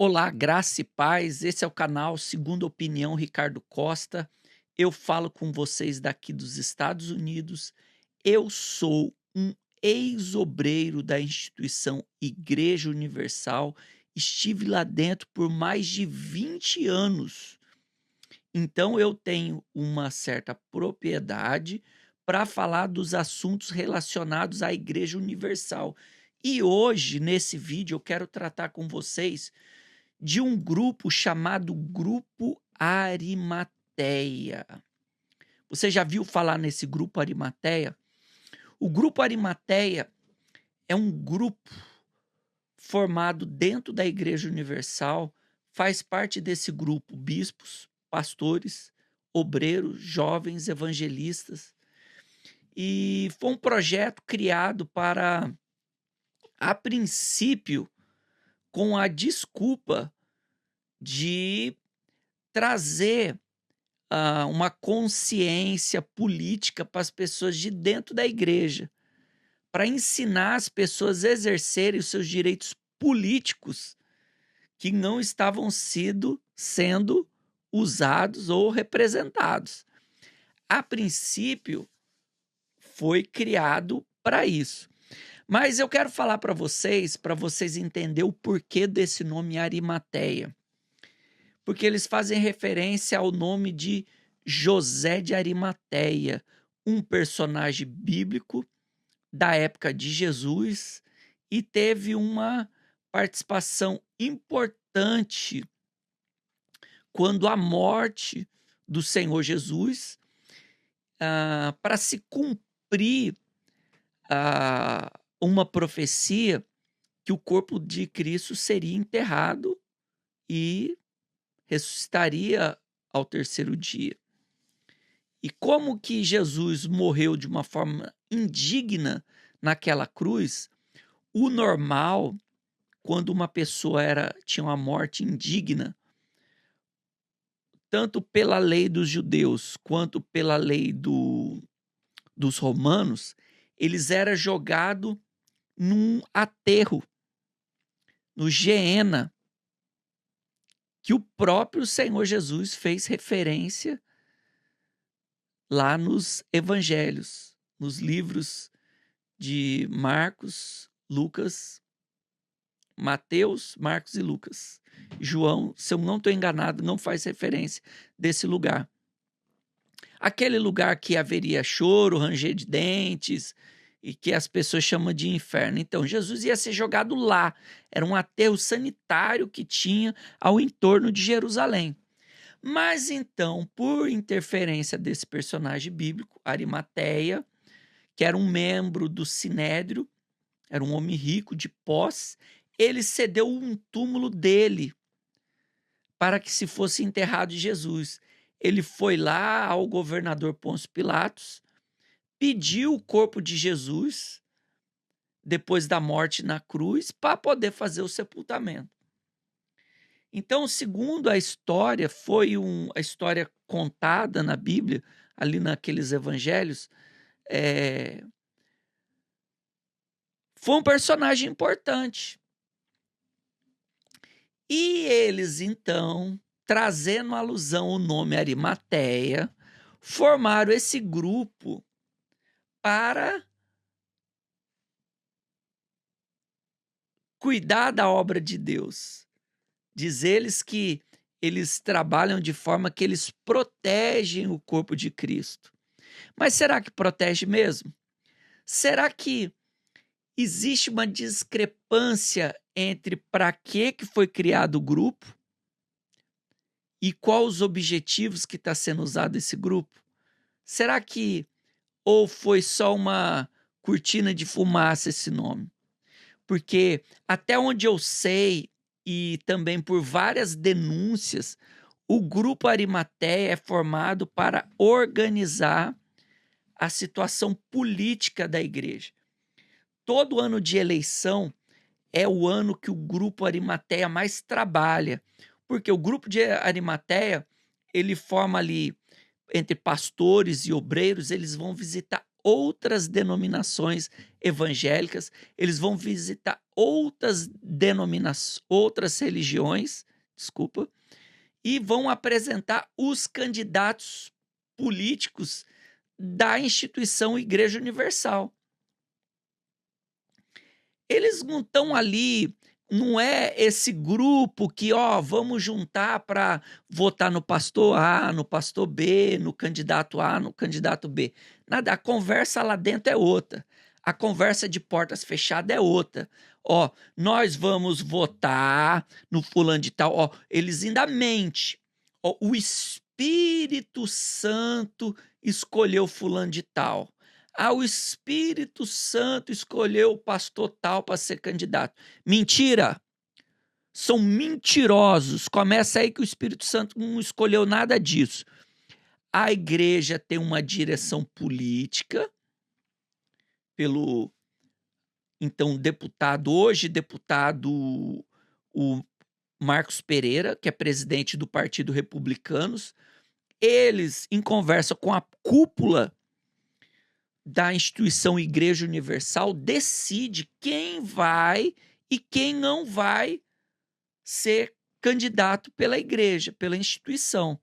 Olá, graça e paz. Esse é o canal Segunda Opinião Ricardo Costa. Eu falo com vocês daqui dos Estados Unidos. Eu sou um ex-obreiro da instituição Igreja Universal. Estive lá dentro por mais de 20 anos. Então eu tenho uma certa propriedade para falar dos assuntos relacionados à Igreja Universal. E hoje, nesse vídeo, eu quero tratar com vocês de um grupo chamado Grupo Arimateia. Você já viu falar nesse Grupo Arimateia? O Grupo Arimateia é um grupo formado dentro da Igreja Universal. Faz parte desse grupo bispos, pastores, obreiros, jovens, evangelistas. E foi um projeto criado para, a princípio, com a desculpa de trazer uma consciência política para as pessoas de dentro da igreja, para ensinar as pessoas a exercerem os seus direitos políticos que não estavam sendo usados ou representados. A princípio, foi criado para isso. Mas eu quero falar para vocês entenderem o porquê desse nome Arimateia. Porque eles fazem referência ao nome de José de Arimateia, um personagem bíblico da época de Jesus e teve uma participação importante quando a morte do Senhor Jesus, para se cumprir uma profecia que o corpo de Cristo seria enterrado e ressuscitaria ao terceiro dia. E como que Jesus morreu de uma forma indigna naquela cruz, o normal, quando uma pessoa tinha uma morte indigna, tanto pela lei dos judeus quanto pela lei dos romanos, eles eram jogados num aterro, no Geena, que o próprio Senhor Jesus fez referência lá nos evangelhos, nos livros de Marcos, Lucas, Mateus, Marcos e Lucas. João, se eu não estou enganado, não faz referência desse lugar. Aquele lugar que haveria choro, ranger de dentes e que as pessoas chamam de inferno. Então, Jesus ia ser jogado lá. Era um aterro sanitário que tinha ao entorno de Jerusalém. Mas então, por interferência desse personagem bíblico, Arimateia, que era um membro do Sinédrio, era um homem rico de posse, ele cedeu um túmulo dele para que se fosse enterrado Jesus. Ele foi lá ao governador Pôncio Pilatos, pediu o corpo de Jesus depois da morte na cruz para poder fazer o sepultamento. Então, segundo a história, a história contada na Bíblia, ali naqueles evangelhos, foi um personagem importante. E eles, então, trazendo alusão ao nome Arimateia, formaram esse grupo para cuidar da obra de Deus. Diz eles que eles trabalham de forma que eles protegem o corpo de Cristo. Mas será que protege mesmo? Será que existe uma discrepância entre para que foi criado o grupo e quais os objetivos que está sendo usado esse grupo? Será que ou foi só uma cortina de fumaça esse nome? Porque até onde eu sei, e também por várias denúncias, o Grupo Arimateia é formado para organizar a situação política da igreja. Todo ano de eleição é o ano que o Grupo Arimateia mais trabalha, porque o Grupo de Arimateia, ele forma ali, entre pastores e obreiros, eles vão visitar outras denominações evangélicas, eles vão visitar outras denominações, outras religiões, desculpa, e vão apresentar os candidatos políticos da instituição Igreja Universal. Eles não estão ali, não é esse grupo que, vamos juntar para votar no pastor A, no pastor B, no candidato A, no candidato B. Nada, a conversa lá dentro é outra. A conversa de portas fechadas é outra. Nós vamos votar no fulano de tal. Eles ainda mentem. O Espírito Santo escolheu fulano de tal. O Espírito Santo escolheu o pastor tal para ser candidato. Mentira! São mentirosos. Começa aí que o Espírito Santo não escolheu nada disso. A igreja tem uma direção política pelo, então, hoje deputado, o Marcos Pereira, que é presidente do Partido Republicanos. Eles, em conversa com a cúpula da instituição Igreja Universal, decide quem vai e quem não vai ser candidato pela igreja, pela instituição.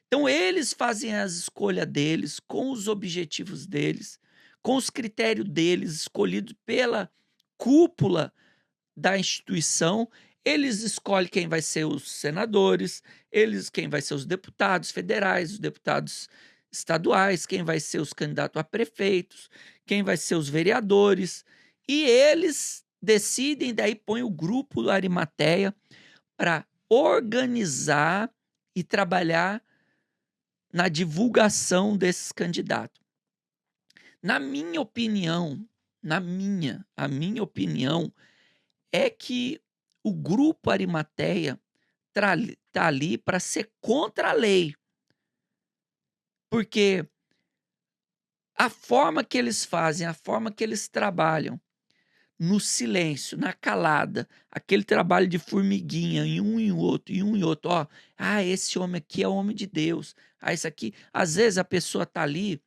Então, eles fazem as escolhas deles, com os objetivos deles, com os critérios deles, escolhidos pela cúpula da instituição. Eles escolhem quem vai ser os senadores, quem vai ser os deputados federais, os deputados estaduais, quem vai ser os candidatos a prefeitos, quem vai ser os vereadores. E eles decidem, daí põe o grupo do Arimateia para organizar e trabalhar na divulgação desses candidatos. Na minha opinião, a minha opinião é que o grupo Arimateia está ali para ser contra a lei. Porque a forma que eles fazem, a forma que eles trabalham, no silêncio, na calada, aquele trabalho de formiguinha em um e outro, esse homem aqui é homem de Deus. Esse aqui, às vezes a pessoa está ali,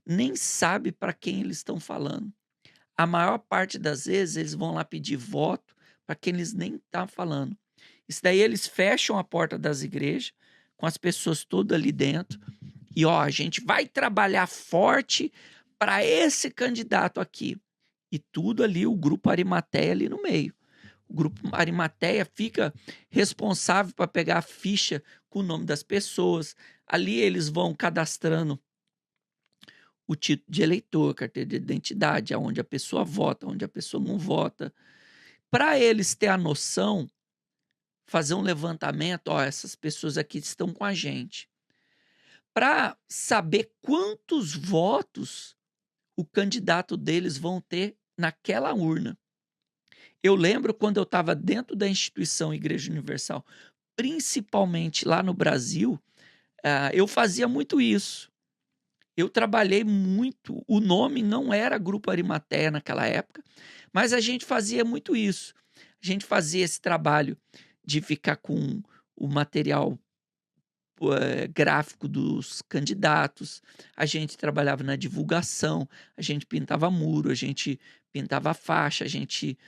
nem sabe para quem eles estão falando. A maior parte das vezes eles vão lá pedir voto para quem eles nem estão falando. Isso daí eles fecham a porta das igrejas, com as pessoas todas ali dentro, e a gente vai trabalhar forte para esse candidato aqui. E tudo ali, o grupo Arimateia ali no meio. O grupo Arimateia fica responsável para pegar a ficha com o nome das pessoas. Ali eles vão cadastrando o título de eleitor, carteira de identidade, aonde a pessoa vota, onde a pessoa não vota. Para eles ter a noção, fazer um levantamento, essas pessoas aqui estão com a gente. Para saber quantos votos o candidato deles vão ter naquela urna. Eu lembro quando eu estava dentro da instituição Igreja Universal, principalmente lá no Brasil, eu fazia muito isso. Eu trabalhei muito, o nome não era Grupo Arimateia naquela época, mas a gente fazia muito isso. A gente fazia esse trabalho de ficar com o material gráfico dos candidatos, a gente trabalhava na divulgação, a gente pintava muro, a gente pintava faixa, a gente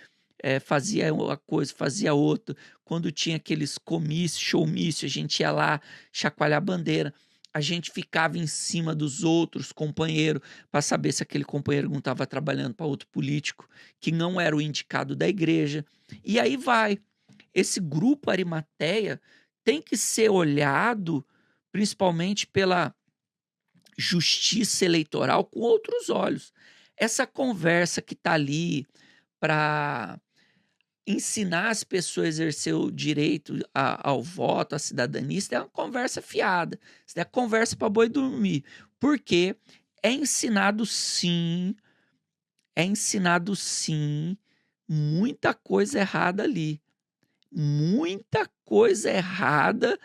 fazia uma coisa, fazia outra. Quando tinha aqueles comícios, showmício, a gente ia lá chacoalhar a bandeira. A gente ficava em cima dos outros companheiros para saber se aquele companheiro não estava trabalhando para outro político que não era o indicado da igreja. E aí vai. Esse grupo Arimateia tem que ser olhado principalmente pela justiça eleitoral com outros olhos. Essa conversa que está ali para ensinar as pessoas a exercer o direito ao voto, à cidadania, isso é uma conversa fiada. Isso é conversa para boi dormir. Porque é ensinado sim, muita coisa errada ali. Muita coisa errada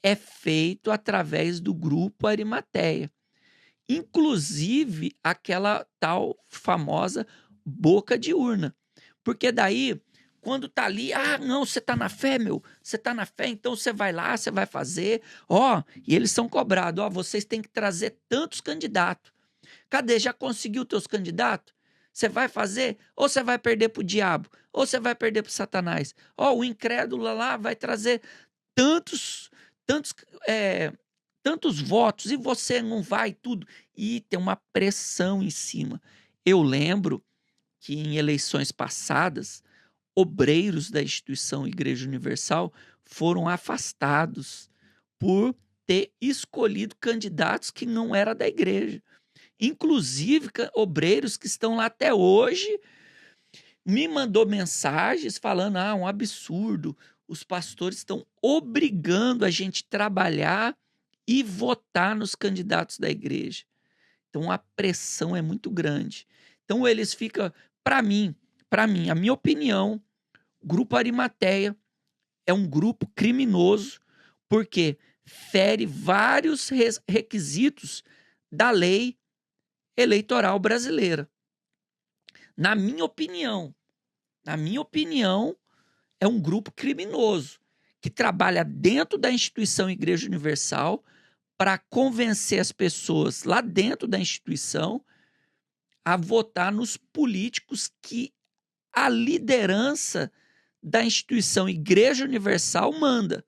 é feito através do grupo Arimateia. Inclusive aquela tal famosa boca de urna. Porque daí, quando tá ali, não, você tá na fé, você tá na fé, então você vai lá, você vai fazer, e eles são cobrados, vocês têm que trazer tantos candidatos. Cadê? Já conseguiu teus candidatos? Você vai fazer? Ou você vai perder pro diabo? Ou você vai perder pro Satanás? Ó, o incrédulo lá vai trazer tantos, tantos, tantos votos e você não vai tudo. E tem uma pressão em cima. Eu lembro que em eleições passadas, obreiros da instituição Igreja Universal foram afastados por ter escolhido candidatos que não eram da igreja. Inclusive, obreiros que estão lá até hoje me mandou mensagens falando, um absurdo, os pastores estão obrigando a gente a trabalhar e votar nos candidatos da igreja. Então, a pressão é muito grande. Então, eles ficam, para mim, a minha opinião, o Grupo Arimateia é um grupo criminoso porque fere vários requisitos da lei eleitoral brasileira. Na minha opinião, é um grupo criminoso que trabalha dentro da instituição Igreja Universal para convencer as pessoas lá dentro da instituição a votar nos políticos que a liderança da instituição Igreja Universal manda.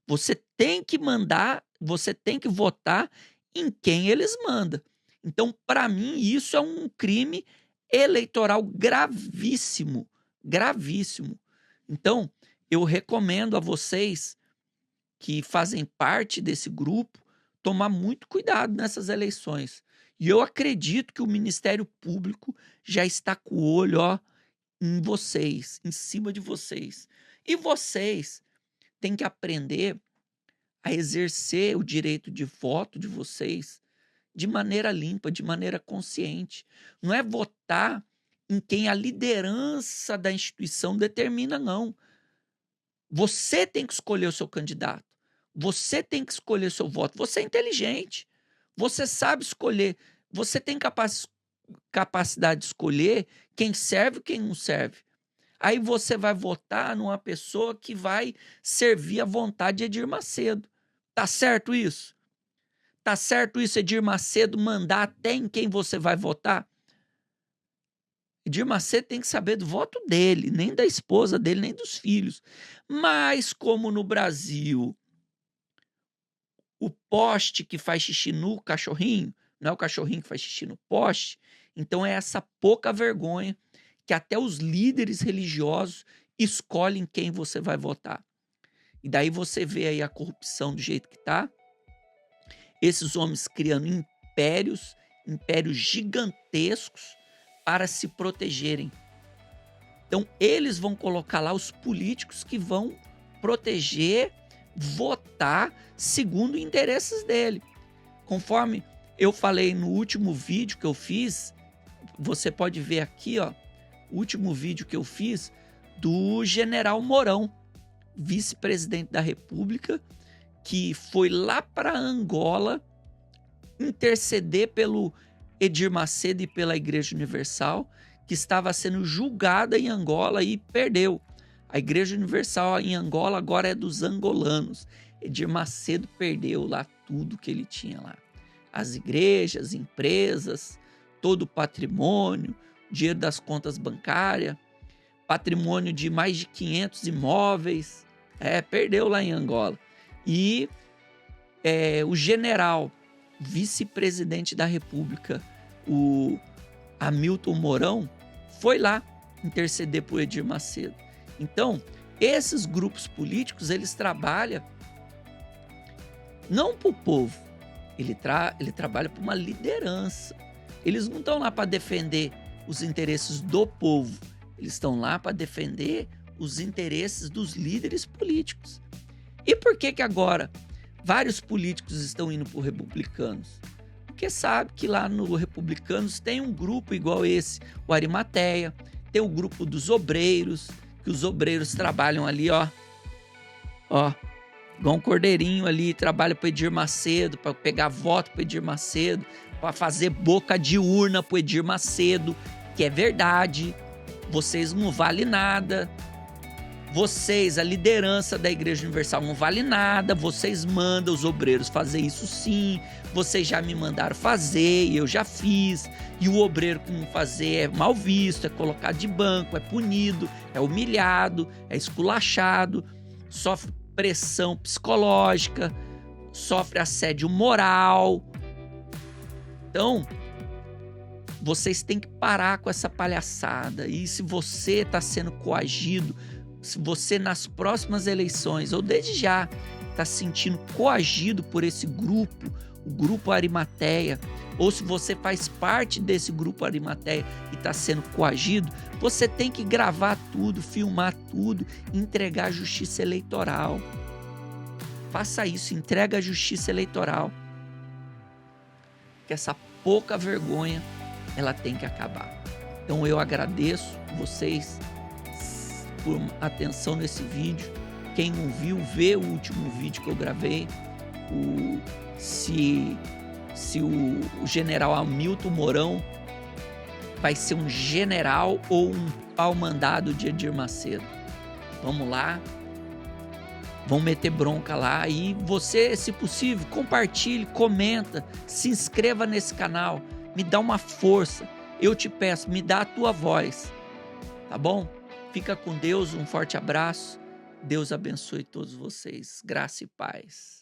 Você tem que mandar, você tem que votar em quem eles mandam. Então, para mim, isso é um crime eleitoral gravíssimo, gravíssimo. Então, eu recomendo a vocês que fazem parte desse grupo tomar muito cuidado nessas eleições. E eu acredito que o Ministério Público já está com o olho, em vocês, em cima de vocês. E vocês têm que aprender a exercer o direito de voto de vocês de maneira limpa, de maneira consciente. Não é votar em quem a liderança da instituição determina, não. Você tem que escolher o seu candidato. Você tem que escolher seu voto. Você é inteligente. Você sabe escolher. Você tem capacidade de escolher quem serve e quem não serve. Aí você vai votar numa pessoa que vai servir à vontade de Edir Macedo. Tá certo isso? Tá certo isso, Edir Macedo, mandar até em quem você vai votar? Edir Macedo tem que saber do voto dele, nem da esposa dele, nem dos filhos. Mas como no Brasil, o poste que faz xixi no cachorrinho, não é o cachorrinho que faz xixi no poste, então é essa pouca vergonha que até os líderes religiosos escolhem quem você vai votar. E daí você vê aí a corrupção do jeito que tá. Esses homens criando impérios gigantescos para se protegerem. Então, eles vão colocar lá os políticos que vão proteger, votar segundo os interesses dele. Conforme eu falei no último vídeo que eu fiz, você pode ver aqui, o último vídeo que eu fiz do General Mourão, vice-presidente da República, que foi lá para Angola interceder pelo Edir Macedo e pela Igreja Universal, que estava sendo julgada em Angola e perdeu. A Igreja Universal em Angola agora é dos angolanos. Edir Macedo perdeu lá tudo que ele tinha lá. As igrejas, empresas, todo o patrimônio, dinheiro das contas bancárias, patrimônio de mais de 500 imóveis, perdeu lá em Angola. E o general, vice-presidente da República, o Hamilton Mourão, foi lá interceder por Edir Macedo. Então, esses grupos políticos, eles trabalham não para o povo, ele trabalha para uma liderança. Eles não estão lá para defender os interesses do povo, eles estão lá para defender os interesses dos líderes políticos. E por que agora vários políticos estão indo para os republicanos? Porque sabe que lá no Republicanos tem um grupo igual esse, o Arimateia, tem o grupo dos obreiros, que os obreiros trabalham ali, igual um cordeirinho ali, trabalha para Edir Macedo, para pegar voto para Edir Macedo, para fazer boca de urna para Edir Macedo, que é verdade, vocês não valem nada. Vocês, a liderança da Igreja Universal, não vale nada, vocês mandam os obreiros fazer isso sim, vocês já me mandaram fazer e eu já fiz, e o obreiro que não fazer é mal visto, é colocado de banco, é punido, é humilhado, é esculachado, sofre pressão psicológica, sofre assédio moral. Então, vocês têm que parar com essa palhaçada. E se você está sendo coagido, se você nas próximas eleições, ou desde já, está se sentindo coagido por esse grupo, o Grupo Arimateia, ou se você faz parte desse Grupo Arimateia e está sendo coagido, você tem que gravar tudo, filmar tudo, entregar à Justiça Eleitoral. Faça isso, entrega à Justiça Eleitoral. Que essa pouca vergonha, ela tem que acabar. Então eu agradeço vocês por atenção nesse vídeo. Quem não viu, vê o último vídeo que eu gravei. Se o general Hamilton Mourão vai ser um general ou um pau-mandado de Edir Macedo. Vamos lá. Vamos meter bronca lá. E você, se possível, compartilhe, comenta, se inscreva nesse canal. Me dá uma força. Eu te peço, me dá a tua voz. Tá bom? Fica com Deus, um forte abraço. Deus abençoe todos vocês. Graça e paz.